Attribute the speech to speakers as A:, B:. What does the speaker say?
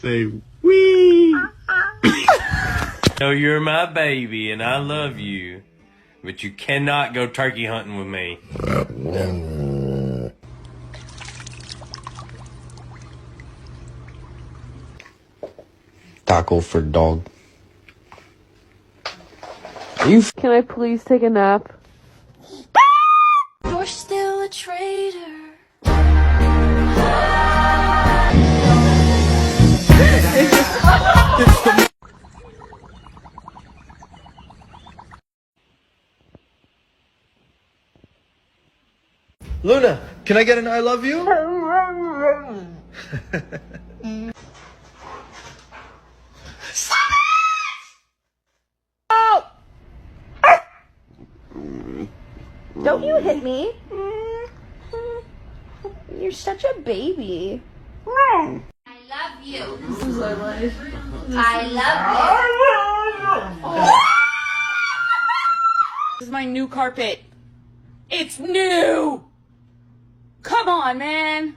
A: Say, wee!
B: No, you're my baby and I love you, but you cannot go turkey hunting with me.
C: Taco for dog.
D: Can I please take a nap?
E: You're still a traitor.
F: Luna, can I get an I love you?
G: Don't you hit me. You're such a baby.
E: I love you. This is my life. I love you.
H: This is my new carpet. It's new! Come on, man!